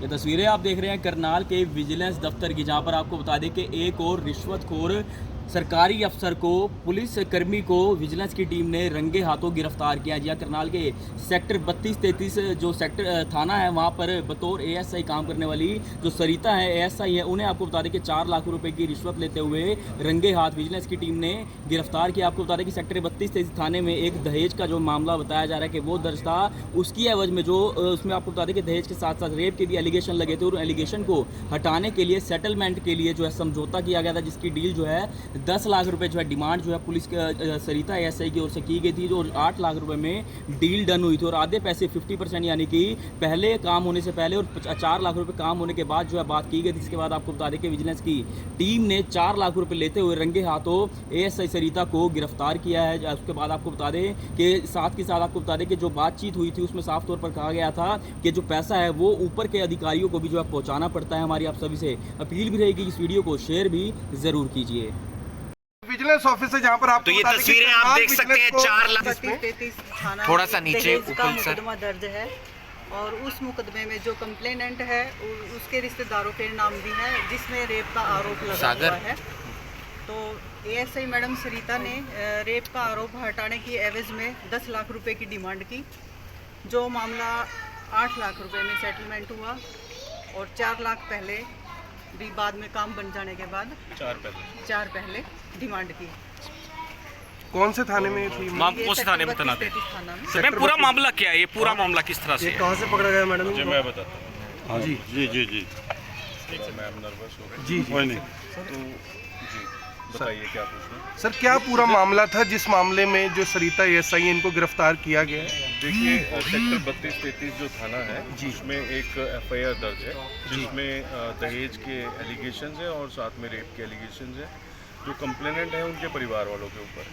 ये तस्वीरें आप देख रहे हैं करनाल के विजिलेंस दफ्तर की, जहां पर आपको बता दें कि एक और रिश्वतखोर सरकारी अफसर को, पुलिस कर्मी को विजिलेंस की टीम ने रंगे हाथों गिरफ्तार किया। जी करनाल के सेक्टर 32-33 जो सेक्टर थाना है, वहां पर बतौर एएसआई काम करने वाली जो सरिता है, एएसआई है, उन्हें आपको बता दें कि 4 लाख रुपए की रिश्वत लेते हुए रंगे हाथ विजिलेंस की टीम ने गिरफ्तार किया। आपको बता दें कि सेक्टर 32-33 थाने में एक दहेज का जो मामला बताया जा रहा है कि वो दर्ज था। उसकी एवज में जो उसमें आपको बता दें कि दहेज के साथ साथ रेप के भी एलिगेशन लगे थे, और एलिगेशन को हटाने के लिए सेटलमेंट के लिए जो है समझौता किया गया था, जिसकी डील जो है 10 लाख रुपए जो है डिमांड जो है पुलिस के सरिता एएसआई की ओर से की गई थी, जो 8 लाख रुपए में डील डन हुई थी। और आधे पैसे 50% यानी कि पहले काम होने से पहले और 4 लाख रुपए काम होने के बाद जो है बात की गई थी। इसके बाद आपको बता दें कि विजिलेंस की टीम ने 4 लाख रुपए लेते हुए रंगे हाथों एएसआई सरिता को गिरफ्तार किया है। उसके बाद आपको बता दें कि साथ के साथ आपको बता दें कि जो बातचीत हुई थी उसमें साफ तौर पर कहा गया था कि जो पैसा है वो ऊपर के अधिकारियों को भी जो है पहुंचाना पड़ता है। हमारी आप सभी से अपील भी रहेगी कि इस वीडियो को शेयर भी जरूर कीजिए। विजिलेंस ऑफिसर जहाँ पर आप तो ये तस्वीरें आप देख सकते हैं 4 लाख 33 थाना थोड़ा सा नीचे दहेज का ऊपर सर। मुकदमा दर्ज है, और उस मुकदमे में जो कंप्लेनेंट है उसके रिश्तेदारों के नाम भी है, जिसमें रेप का आरोप लगा हुआ है। तो एएसआई मैडम सरिता ने रेप का आरोप हटाने की एवज में 10 लाख रुपए की डिमांड की। जो मामला 8 लाख रुपए में सेटलमेंट हुआ, और 4 लाख पहले भी बाद में काम बन जाने के बाद 4 पहले डिमांड की। कौन से थाने में थी? कौन से थाने में तैनात है? थाना में। सर पूरा मामला क्या है, ये पूरा मामला किस तरह से है? कहाँ से पकड़ा गया मैडम? जी मैं बताता हूँ। हाँ जी जी जी जी मैम नर्वस हो रहे जी कोई नहीं तो जी बताइए क्या पूछना। सर, क्या पूरा मामला था जिस मामले में जो सरिता एएसआई इनको गिरफ्तार किया गया है? देखिए सेक्टर 32-33 जो थाना है उसमें एक एफआईआर दर्ज है, जिसमें दहेज के एलिगेशंस है और साथ में रेप के एलिगेशंस है। जो कंप्लेनेंट है उनके परिवार वालों के ऊपर,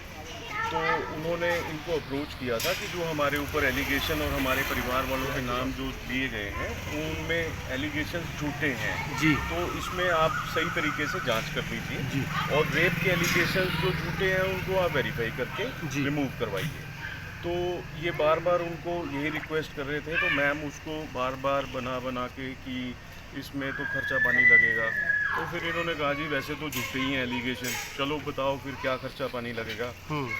तो उन्होंने इनको अप्रोच किया था कि जो हमारे ऊपर एलिगेशन और हमारे परिवार वालों के नाम जो दिए गए हैं उनमें एलिगेशन झूठे हैं जी, तो इसमें आप सही तरीके से जांच कर लीजिए जी। और रेप के एलिगेशन जो झूठे हैं उनको आप वेरीफाई करके जी। रिमूव करवाइए। तो ये बार बार उनको यही रिक्वेस्ट कर रहे थे, तो मैम उसको बार बार बना के कि इसमें तो खर्चा पानी लगेगा। तो फिर इन्होंने कहा जी वैसे तो झूठे ही हैं एलिगेशन, चलो बताओ फिर क्या खर्चा पानी लगेगा।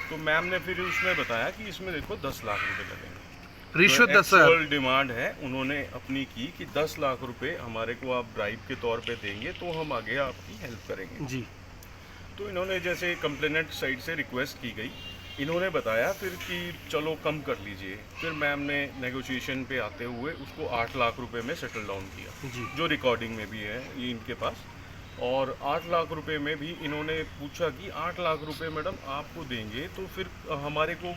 तो मैम ने फिर उसमें बताया कि इसमें देखो 10 लाख रुपए लगेंगे। रिश्वत तो 10 हजार। डिमांड है उन्होंने अपनी की कि 10 लाख रुपए हमारे को आप ब्राइब के तौर पे देंगे तो हम आगे आपकी हेल्प करेंगे जी। तो इन्होंने जैसे कंप्लेनेंट साइड से रिक्वेस्ट की गई, इन्होंने बताया फिर कि चलो कम कर लीजिए। फिर मैम ने नेगोशिएशन पे आते हुए उसको 8 लाख रुपए में सेटल डाउन किया जी। जो रिकॉर्डिंग में भी है ये इनके पास। और 8 लाख रुपए में भी इन्होंने पूछा कि 8 लाख रुपए मैडम आपको देंगे तो फिर हमारे को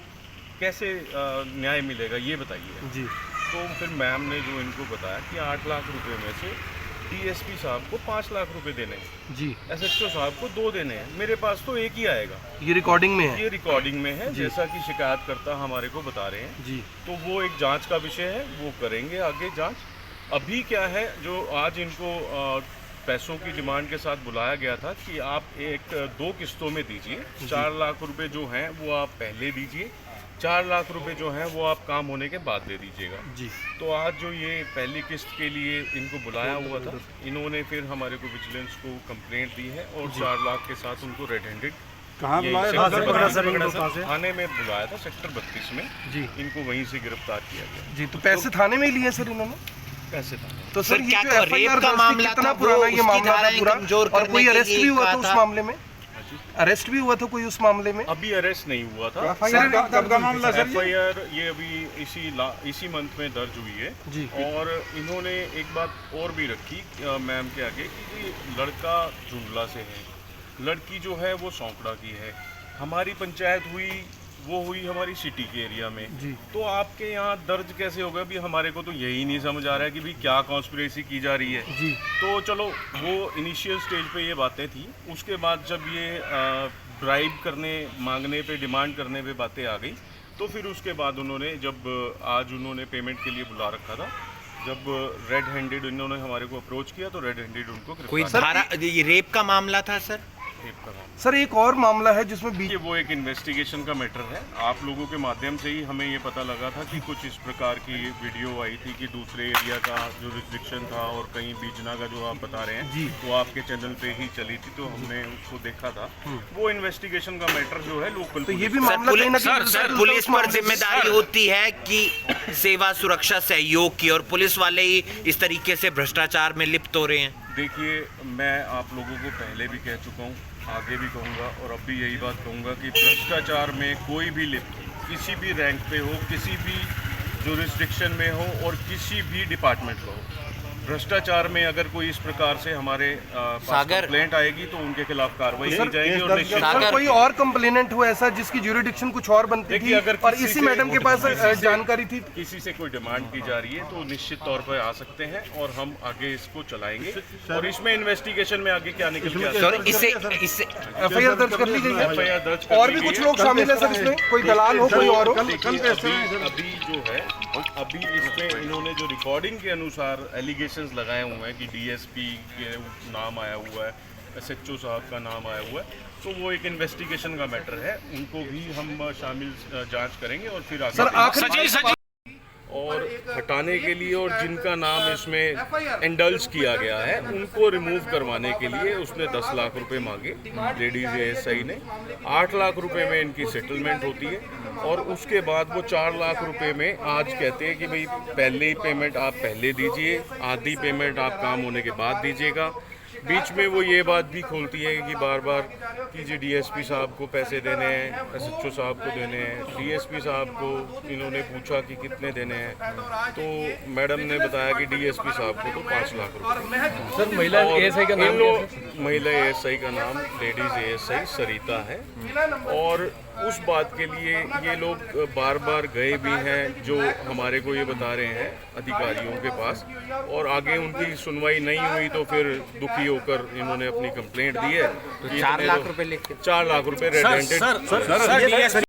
कैसे न्याय मिलेगा ये बताइए जी। तो फिर मैम ने जो इनको बताया कि 8 लाख रुपए में से डीएसपी साहब को 5 लाख रुपए देने हैं, जी। एसएचओ साहब को 2 देने हैं, मेरे पास तो एक ही आएगा। ये रिकॉर्डिंग में है? ये रिकॉर्डिंग में है जी। जैसा कि शिकायतकर्ता हमारे को बता रहे हैं। जी। तो वो एक जांच का विषय है, वो करेंगे आगे जांच। अभी क्या है जो आज इनको पैसों की डिमांड के साथ बुलाया गया था कि आप 2 किस्तों में दीजिए, 4 लाख रुपए जो हैं वो आप पहले दीजिए, 4 लाख रुपए जो हैं वो आप काम होने के बाद दे दीजिएगा। जी। तो आज जो ये पहली किस्त के लिए इनको बुलाया हुआ था, इन्होंने फिर हमारे को विजिलेंस को कंप्लेंट दी है और 4 लाख के साथ उनको रेड हैंडेड थाने में बुलाया था सेक्टर 32 में जी। इनको वहीं से गिरफ्तार किया गया। जी। तो पैसे थाने में ही लिए सर इन्होंने? पैसे थाने तो सर, सर ये क्या जो रेप एफआईआर का मामला कितना था, पुराना वो ये उसकी मामला था धाराएं पूरा? कमजोर और कोई करने के अरेस्ट लिए भी हुआ कहा था उस था। मामले में? अरेस्ट भी हुआ था कोई उस मामले में? अभी अरेस्ट नहीं हुआ था। कब का मामला सर? एफआईआर ये अभी इसी मंथ में दर्ज हुई है जी। और इन्होंने एक बात और भी रखी मैम के आगे कि लड़का झुंडला से है, लड़की जो है वो सौंकड़ा की है। हमारी पंचायत हुई हमारी सिटी के एरिया में जी। तो आपके यहाँ दर्ज कैसे होगा? अभी हमारे को तो यही नहीं समझ आ रहा है कि भाई क्या कॉन्स्पिरेसी की जा रही है। जी। तो चलो वो इनिशियल स्टेज पे ये बातें थी, उसके बाद जब ये ब्राइब करने मांगने पे डिमांड करने पे बातें आ गई तो फिर उसके बाद उन्होंने जब आज उन्होंने पेमेंट के लिए बुला रखा था, जब रेड हैंडेड इन्होंने हमारे को अप्रोच किया तो रेड हैंडेड उनको कोई गिरफ्तार धारा ये रेप का मामला था सर? रेप का मामला। सर एक और मामला है जिसमें ये वो एक इन्वेस्टिगेशन का मैटर है। आप लोगों के माध्यम से ही हमें ये पता लगा था कि कुछ इस प्रकार की वीडियो आई थी कि दूसरे एरिया का जो रिस्ट्रिक्शन था और कहीं बीजना का जो आप बता रहे हैं वो आपके चैनल पे ही चली थी, तो हमने उसको देखा था। वो इन्वेस्टिगेशन का मैटर जो है लोकल, तो ये भी मामला कहीं ना कहीं सर पुलिस पर जिम्मेदारी होती है कि सेवा सुरक्षा सहयोग की, और पुलिस वाले ही इस तरीके से भ्रष्टाचार में लिप्त हो रहे हैं। देखिए, मैं आप लोगों को पहले भी कह चुका हूँ, आगे भी कहूँगा और अब भी यही बात कहूँगा कि भ्रष्टाचार में कोई भी लिप्त हो, किसी भी रैंक पे हो, किसी भी जुरिस्डिक्शन में हो और किसी भी डिपार्टमेंट में हो, भ्रष्टाचार में अगर कोई इस प्रकार से हमारे पास कंप्लेंट आएगी तो उनके खिलाफ कार्रवाई की जाएगी। और निश्चित कोई और कंप्लेनेंट हो ऐसा जिसकी ज्यूरिडिक्शन कुछ और बनती थी अगर और इसी मैडम के पास जानकारी थी, किसी से कोई डिमांड की जा रही है तो निश्चित तौर पर आ सकते हैं और हम आगे इसको चलाएंगे। और इसमें इन्वेस्टिगेशन में आगे क्या निकल के आता है, इससे एफआईआर दर्ज कर ली गई है। एफआईआर दर्ज और भी कुछ लोग शामिल है सर इसमें, कोई दलाल हो, कोई और हो? अभी जो है, अभी इसमें इन्होंने जो रिकॉर्डिंग के अनुसार एलिगेशंस लगाए हुए हैं कि डीएसपी के नाम आया हुआ है, एसएचओ साहब का नाम आया हुआ है, तो वो एक इन्वेस्टिगेशन का मैटर है, उनको भी हम शामिल जांच करेंगे और फिर आगे और हटाने के लिए और जिनका नाम इसमें इंडल्ज किया गया है उनको रिमूव करवाने के लिए उसने 10 लाख रुपए मांगे। लेडीज एएसआई ने 8 लाख रुपए में इनकी सेटलमेंट होती है और उसके बाद वो 4 लाख रुपए में आज कहते हैं कि भाई पहले ही पेमेंट आप पहले दीजिए, आधी पेमेंट आप काम होने के बाद दीजिएगा। बीच में वो ये बात भी खोलती है कि बार बार कि जी डीएसपी साहब को पैसे देने हैं, एसएचओ साहब को देने हैं। डीएसपी साहब को इन्होंने पूछा कि कितने देने हैं, तो मैडम ने बताया कि डीएसपी साहब को तो 5 लाख रुपए। सर महिला एएसआई का नाम क्या है? महिला एएसआई का नाम लेडीज एएसआई सरिता है और उस बात के लिए ये लोग बार बार गए भी हैं, जो हमारे को ये बता रहे हैं अधिकारियों के पास, और आगे उनकी सुनवाई नहीं हुई तो फिर दुखी होकर इन्होंने अपनी कंप्लेंट दी है। 4 लाख रुपए लेके 4 लाख रुपए रेड हैंडेड